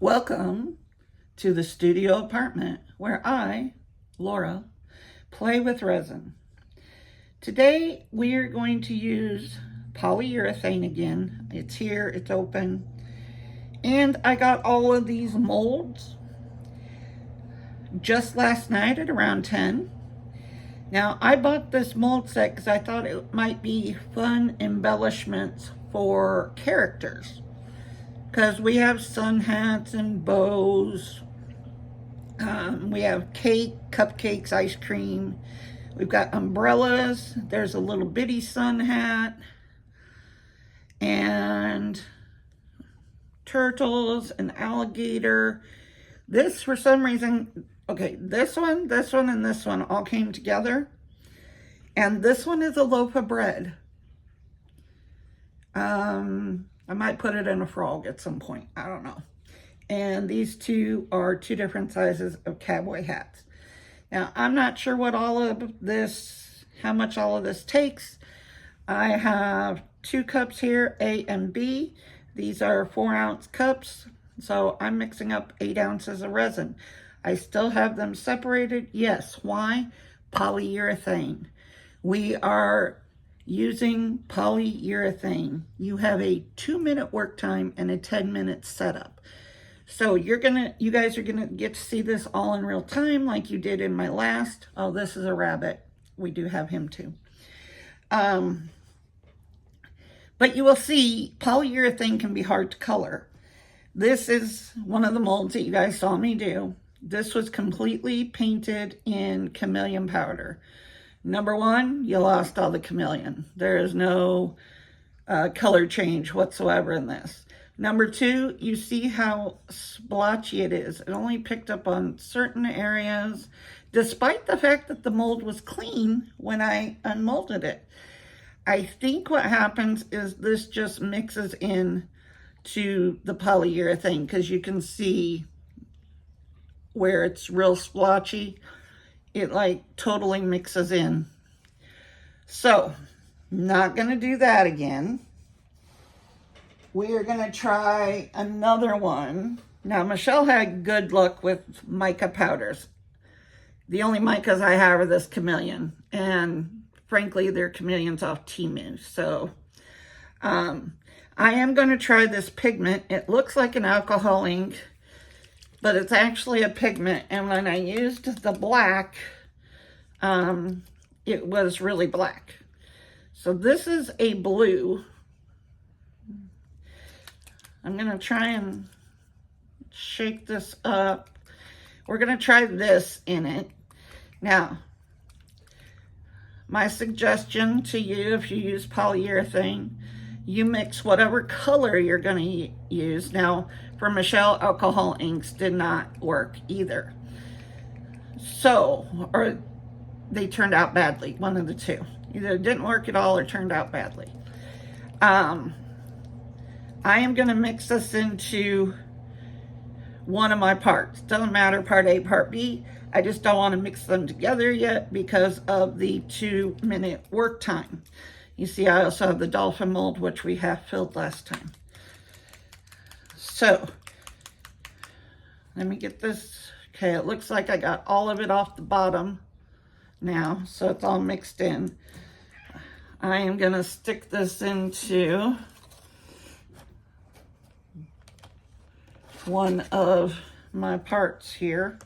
Welcome to the studio apartment where I, Laura, play with resin. Today we are going to use polyurethane again. It's here, it's open. And I got all of these molds just last night at around 10. Now I bought this mold set because I thought it might be fun embellishments for characters. Because we have sun hats and bows. We have cake, cupcakes, ice cream. We've got umbrellas. There's a little bitty sun hat. And turtles, an alligator. This, for some reason, okay, this one, and this one all came together. And this one is a loaf of bread. I might put it in a frog at some point. I don't know. And these two are two different sizes of cowboy hats. Now, I'm not sure what all of this, how much all of this takes. I have 2 cups here, A and B. These are 4-ounce cups. So I'm mixing up 8 ounces of resin. I still have them separated. Yes. Why? Polyurethane. We are using polyurethane. You have a 2-minute work time and a 10-minute setup. So you guys are gonna get to see this all in real time like you did in my last. Oh, this is a rabbit. We do have him too. But you will see polyurethane can be hard to color. This is one of the molds that you guys saw me do. This was completely painted in chameleon powder. Number one, you lost all the chameleon. There is no color change whatsoever in this. Number two, you see how splotchy it is. It only picked up on certain areas, despite the fact that the mold was clean when I unmolded it. I think what happens is this just mixes in to the polyurethane because you can see where it's real splotchy. It like totally mixes in. So, not gonna do that again. We are gonna try another one. Now, Michelle had good luck with mica powders. The only micas I have are this chameleon, and frankly, they're chameleons off Temu. So, I am gonna try this pigment. It looks like an alcohol ink, but it's actually a pigment. And when I used the black, it was really black. So this is a blue. I'm gonna try and shake this up. We're gonna try this in it. Now, my suggestion to you, if you use polyurethane, you mix whatever color you're gonna use. Now, for Michelle, alcohol inks did not work either. So, or they turned out badly, one of the two. Either it didn't work at all or turned out badly. I am gonna mix this into one of my parts. Doesn't matter, part A, part B. I just don't wanna mix them together yet because of the 2-minute work time. You see, I also have the dolphin mold, which we have filled last time. So, let me get this. Okay, it looks like I got all of it off the bottom now, so it's all mixed in. I am gonna stick this into one of my parts here.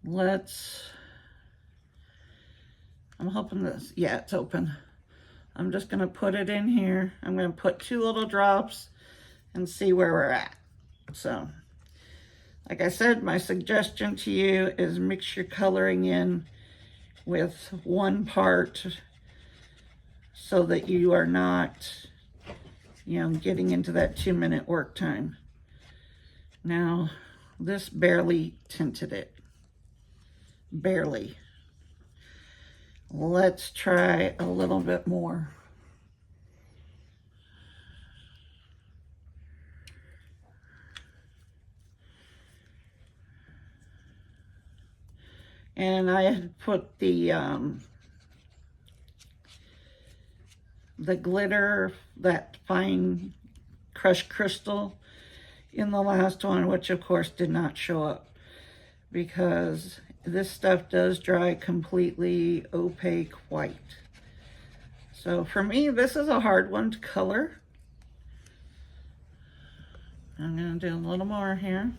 I'm hoping this, yeah, it's open. I'm just gonna put it in here. I'm gonna put 2 little drops and see where we're at. So, like I said, my suggestion to you is mix your coloring in with one part so that you are not, getting into that 2-minute work time. Now, this barely tinted it. Barely. Let's try a little bit more. And I had put the glitter, that fine crushed crystal in the last one, which of course did not show up because this stuff does dry completely opaque white. So for me, this is a hard one to color. I'm going to do a little more here.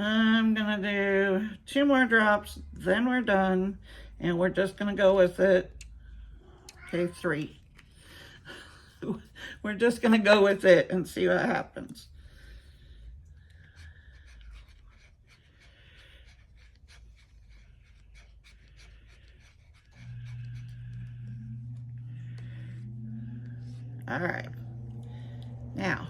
I'm gonna do 2 more drops, then we're done, and we're just gonna go with it. Okay, 3. We're just gonna go with it and see what happens. All right, now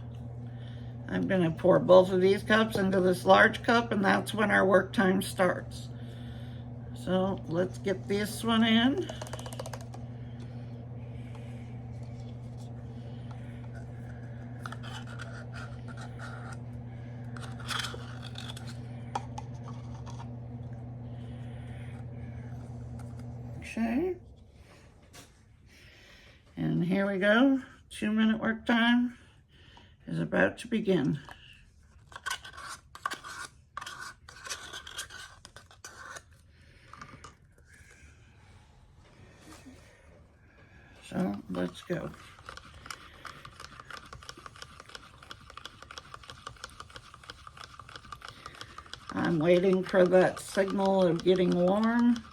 I'm gonna pour both of these cups into this large cup, and that's when our work time starts. So let's get this one in. Okay. And here we go. 2-minute work time is about to begin. So let's go. I'm waiting for that signal of getting warm.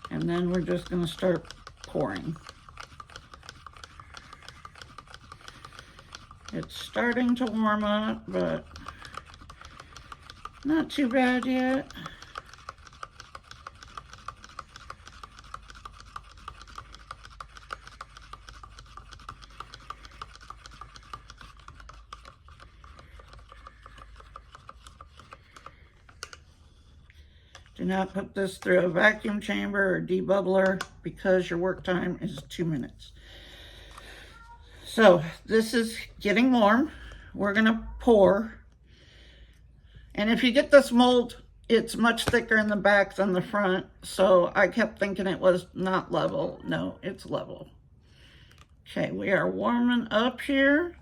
And then we're just going to start pouring. It's starting to warm up, but not too bad yet. Do not put this through a vacuum chamber or debubbler because your work time is 2 minutes. So this is getting warm. We're gonna pour. And if you get this mold, it's much thicker in the back than the front. So I kept thinking it was not level. No, it's level. Okay, we are warming up here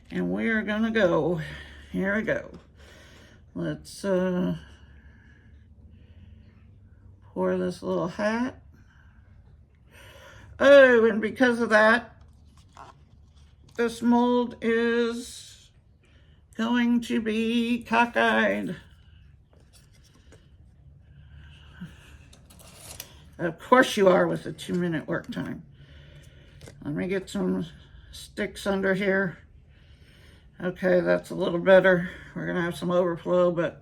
and we are gonna go. Here we go. Let's pour this little hat. Oh, and because of that, this mold is going to be cockeyed. Of course you are with a 2-minute work time. Let me get some sticks under here. Okay, that's a little better. We're gonna have some overflow, but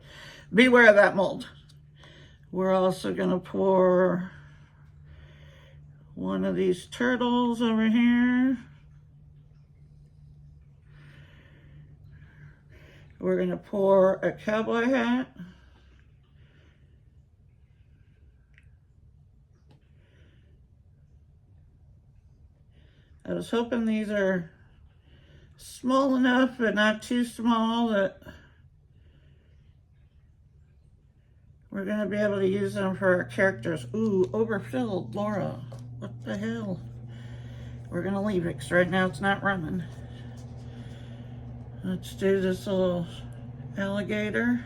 beware of that mold. We're also gonna pour one of these turtles over here. We're gonna pour a cowboy hat. I was hoping these are small enough, but not too small that we're gonna be able to use them for our characters. Ooh, overfilled, Laura. What the hell? We're gonna leave it because right now it's not running. Let's do this little alligator.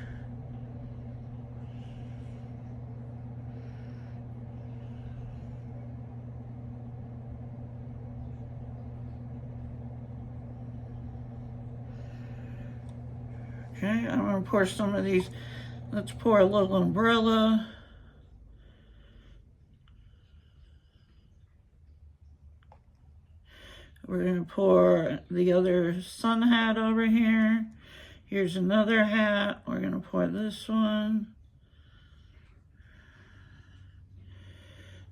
Okay, I'm gonna pour some of these. Let's pour a little umbrella. We're gonna pour the other sun hat over here. Here's another hat. We're gonna pour this one.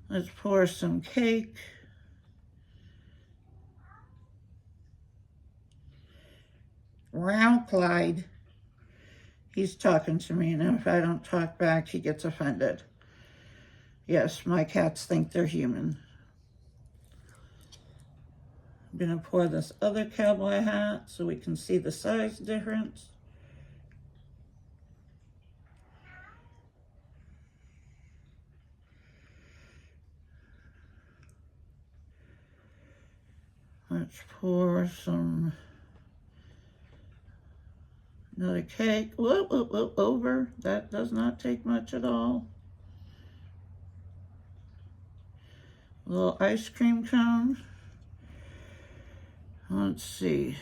Let's pour some cake. Wow, Clyde. He's talking to me, and if I don't talk back, he gets offended. Yes, my cats think they're human. I'm going to pour this other cowboy hat so we can see the size difference. Let's pour some, another cake. Whoop, whoop, whoop, over. That does not take much at all. A little ice cream cone. Let's see.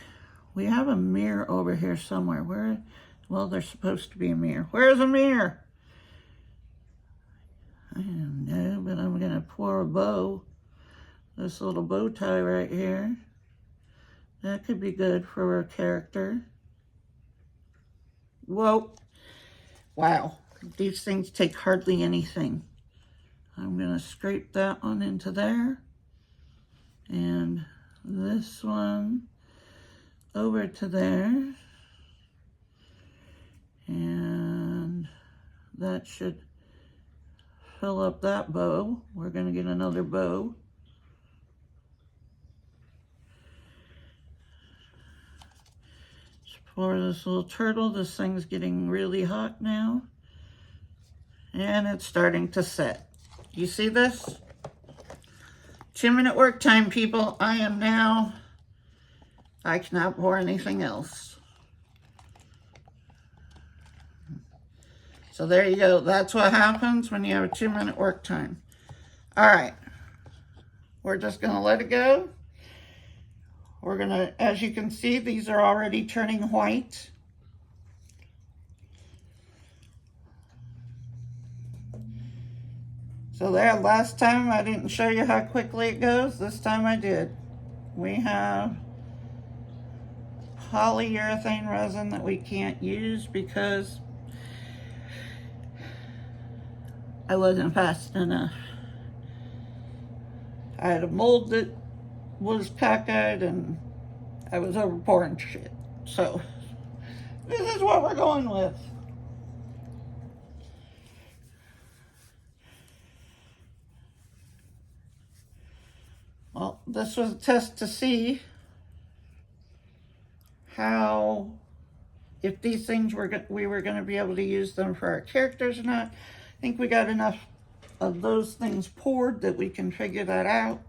We have a mirror over here somewhere. Where? Well, there's supposed to be a mirror. Where's a mirror? I don't know, but I'm going to pour a bow. This little bow tie right here. That could be good for a character. Whoa. Wow. These things take hardly anything. I'm going to scrape that one into there. And this one over to there. And that should fill up that bow. We're going to get another bow. For this little turtle, this thing's getting really hot now. And it's starting to set. You see this? 2-minute work time, people. I cannot pour anything else. So there you go. That's what happens when you have a 2-minute work time. All right. We're just going to let it go. We're going to, as you can see, these are already turning white. So there, last time I didn't show you how quickly it goes. This time I did. We have polyurethane resin that we can't use because I wasn't fast enough. I had a mold that was cockeyed and I was over pouring shit. So this is what we're going with. Well, this was a test to see how, if these things we were going to be able to use them for our characters or not. I think we got enough of those things poured that we can figure that out.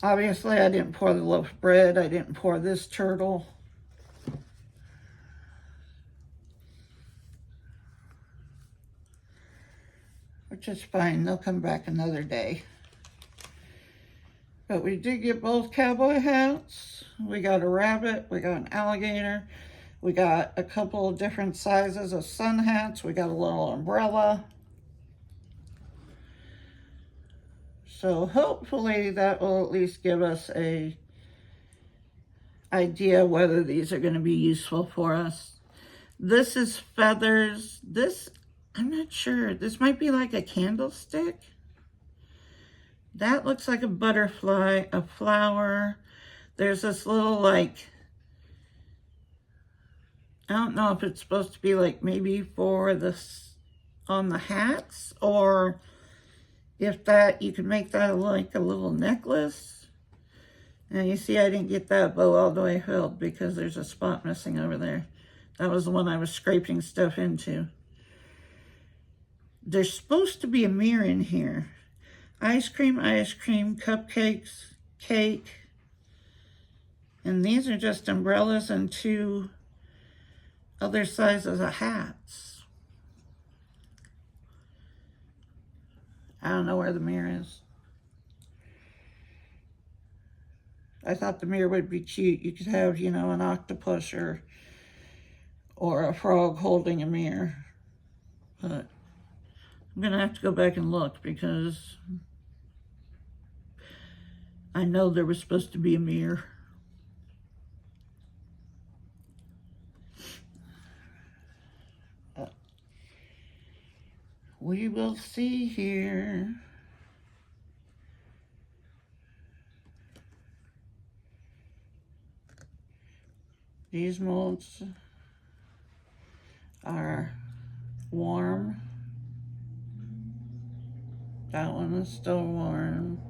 Obviously, I didn't pour the loaf of bread. I didn't pour this turtle. Which is fine. They'll come back another day. But we did get both cowboy hats. We got a rabbit. We got an alligator. We got a couple of different sizes of sun hats. We got a little umbrella. So hopefully that will at least give us a idea whether these are going to be useful for us. This is feathers. This, I'm not sure. This might be like a candlestick. That looks like a butterfly, a flower. There's this little like, I don't know if it's supposed to be like maybe for this on the hats, or if that, you can make that like a little necklace. And you see I didn't get that bow all the way filled because there's a spot missing over there. That was the one I was scraping stuff into. There's supposed to be a mirror in here. Ice cream, cupcakes, cake. And these are just umbrellas and 2 other sizes of hats. I don't know where the mirror is. I thought the mirror would be cute. You could have, you know, an octopus or a frog holding a mirror. But I'm going to have to go back and look because I know there was supposed to be a mirror. We will see here. These molds are warm. That one is still warm.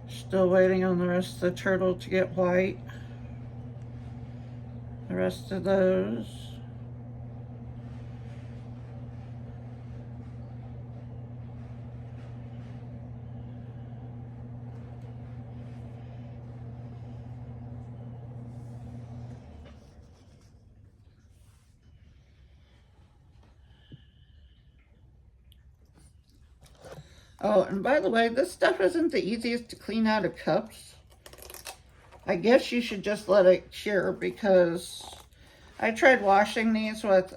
Still waiting on the rest of the turtle to get white. The rest of those. Oh, and by the way, this stuff isn't the easiest to clean out of cups. I guess you should just let it cure, because I tried washing these with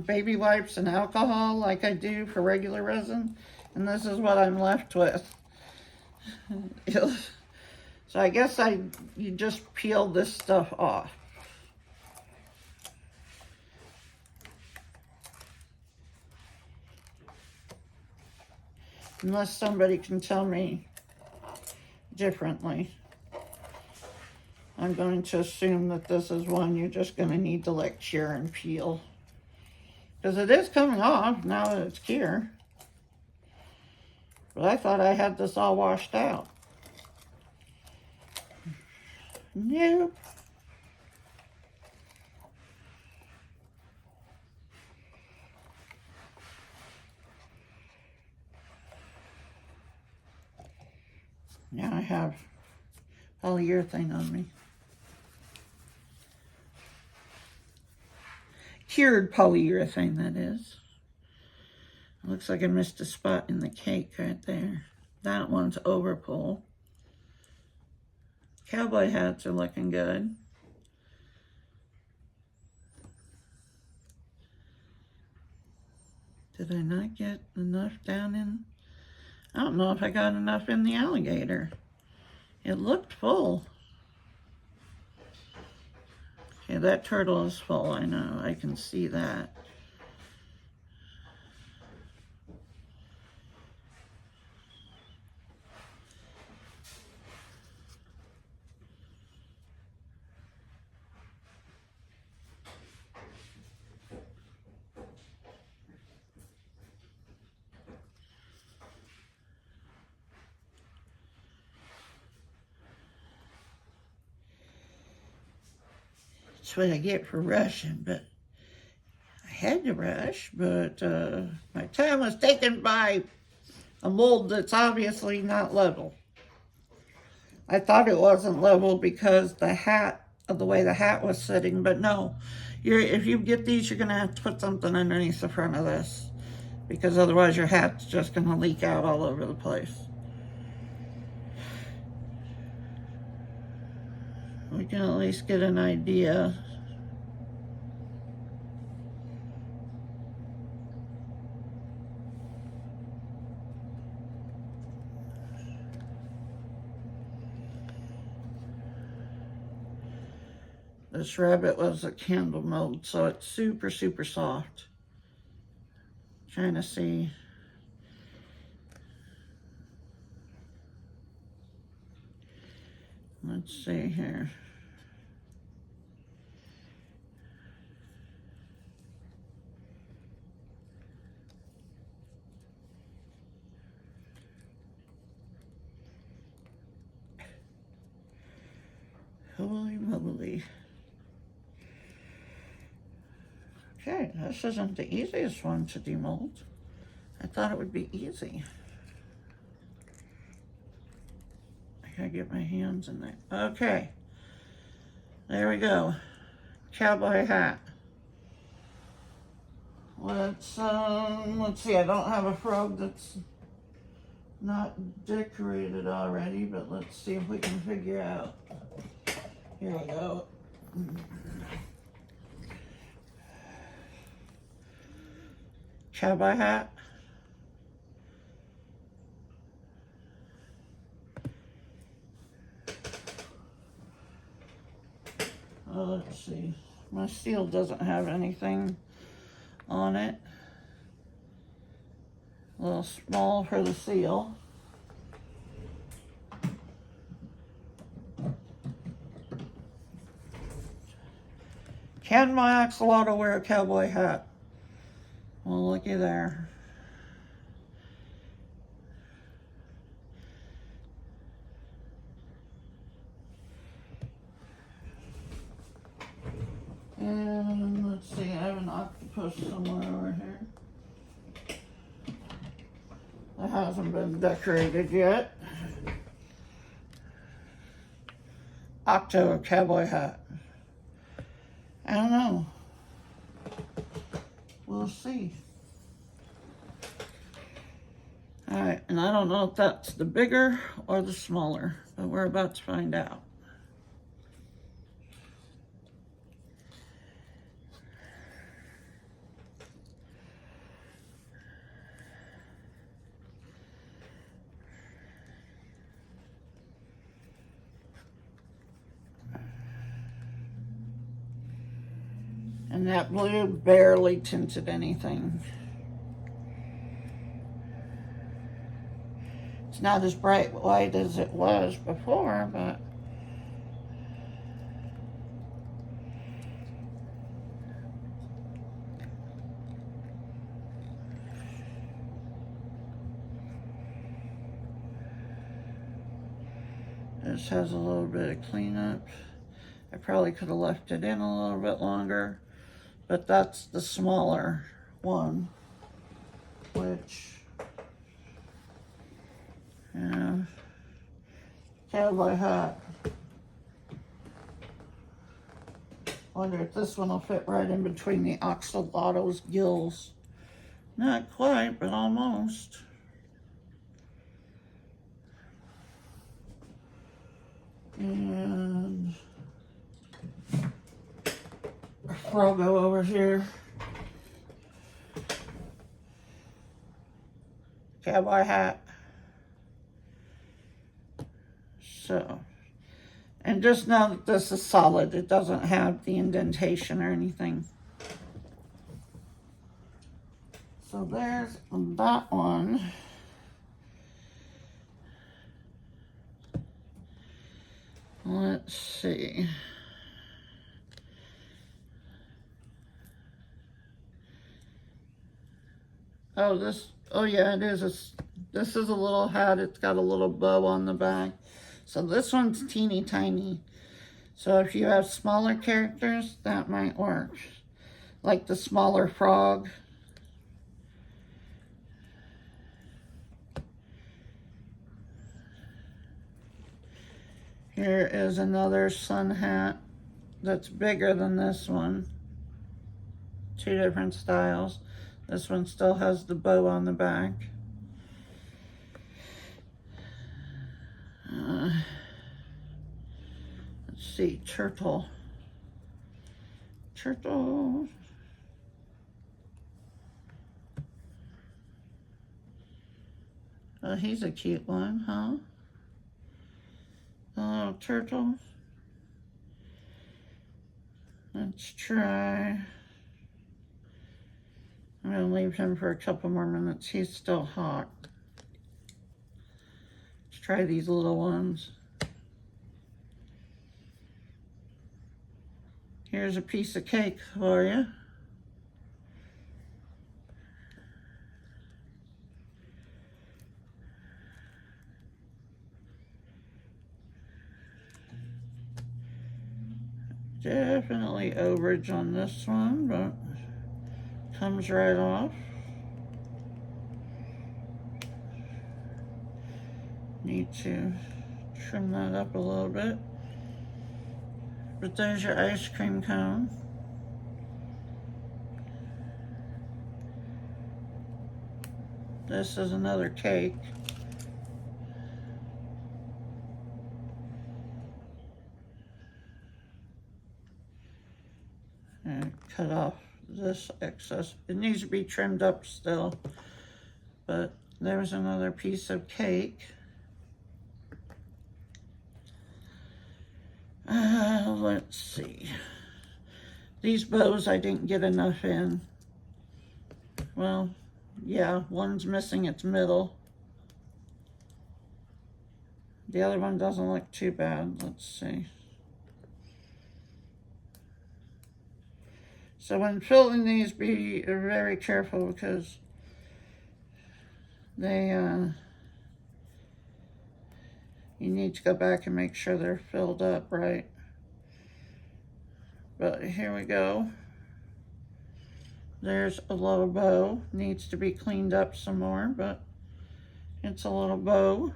baby wipes and alcohol like I do for regular resin, and this is what I'm left with. So I guess you just peel this stuff off. Unless somebody can tell me differently. I'm going to assume that this is one you're just going to need to let cure and peel. Because it is coming off now that it's cure. But I thought I had this all washed out. Nope. Now I have polyurethane on me. Cured polyurethane, that is. It looks like I missed a spot in the cake right there. That one's overpull. Cowboy hats are looking good. Did I not get enough down in? I don't know if I got enough in the alligator. It looked full. Okay, that turtle is full, I know. I can see that. That's what I get for rushing, but I had to rush, but my time was taken by a mold that's obviously not level. I thought it wasn't level because the way the hat was sitting, but no. If you get these, you're gonna have to put something underneath the front of this, because otherwise your hat's just gonna leak out all over the place. We can at least get an idea. This rabbit was a candle mold, so it's super, super soft. Trying to see. Let's see here. Holy moly. Okay, this isn't the easiest one to demold. I thought it would be easy. I gotta get my hands in there. Okay, there we go. Cowboy hat. Let's see, I don't have a frog that's not decorated already, but let's see if we can figure out. Here we go. Cowboy hat. Let's see. My seal doesn't have anything on it. A little small for the seal. Can my axolotl wear a cowboy hat? Well, looky there. And let's see, I have an octopus somewhere over here. That hasn't been decorated yet. Octo cowboy hat. I don't know. We'll see. All right, and I don't know if that's the bigger or the smaller, but we're about to find out. And that blue barely tinted anything. It's not as bright white as it was before, but this has a little bit of cleanup. I probably could have left it in a little bit longer, but that's the smaller one, which, yeah, cowboy hat. Wonder if this one will fit right in between the axolotl's gills. Not quite, but almost. And Frogo over here. Cowboy hat. So, and just know that this is solid. It doesn't have the indentation or anything. So there's that one. Let's see. Oh yeah, it is this is a little hat. It's got a little bow on the back. So this one's teeny tiny. So if you have smaller characters, that might work. Like the smaller frog. Here is another sun hat that's bigger than this one. Two different styles. This one still has the bow on the back. Let's see, turtle. Turtle. Oh, he's a cute one, huh? The little turtle. Let's try. I'm gonna leave him for a couple more minutes. He's still hot. Let's try these little ones. Here's a piece of cake for you. Definitely overage on this one, but comes right off. Need to trim that up a little bit. But there's your ice cream cone. This is another cake. And cut off this excess. It needs to be trimmed up still. But there's another piece of cake. Let's see. These bows I didn't get enough in. Well, yeah, one's missing its middle. The other one doesn't look too bad. Let's see. So when filling these, be very careful because they, you need to go back and make sure they're filled up right. But here we go. There's a little bow. Needs to be cleaned up some more, but it's a little bow.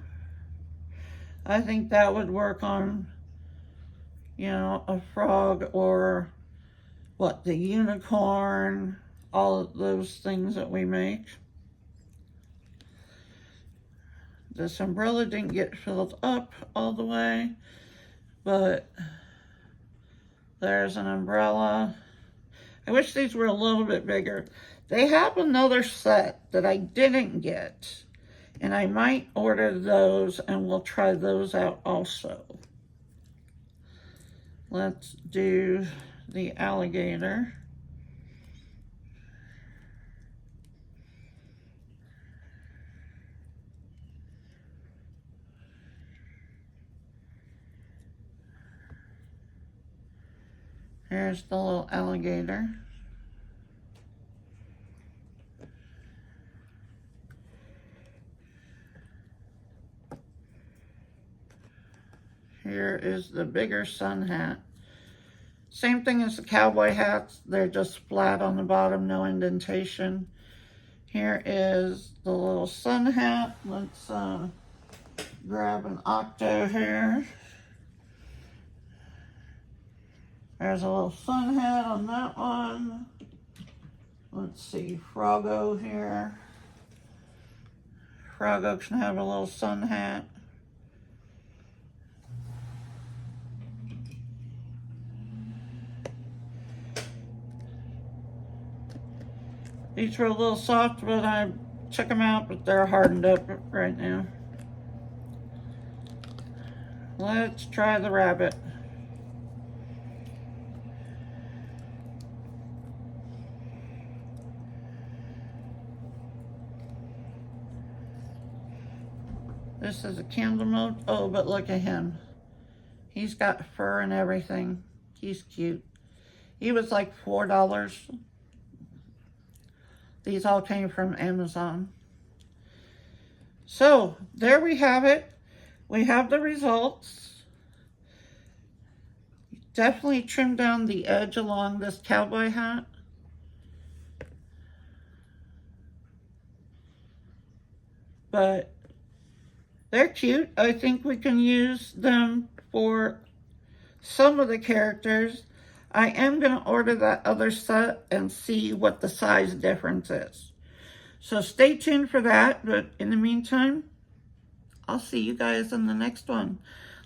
I think that would work on, you know, a frog or what, the unicorn, all of those things that we make. This umbrella didn't get filled up all the way, but there's an umbrella. I wish these were a little bit bigger. They have another set that I didn't get, and I might order those, and we'll try those out also. Let's do the alligator. Here's the little alligator. Here is the bigger sun hat. Same thing as the cowboy hats. They're just flat on the bottom, no indentation. Here is the little sun hat. Let's grab an octo here. There's a little sun hat on that one. Let's see, Froggo here. Froggo can have a little sun hat. These were a little soft, but I took them out, but they're hardened up right now. Let's try the rabbit. This is a candle mode. Oh, but look at him. He's got fur and everything. He's cute. He was like $4. These all came from Amazon. So, there we have it. We have the results. Definitely trim down the edge along this cowboy hat. But they're cute. I think we can use them for some of the characters. I am going to order that other set and see what the size difference is. So stay tuned for that. But in the meantime, I'll see you guys in the next one.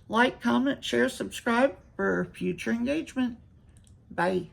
Like, comment, share, subscribe for future engagement. Bye.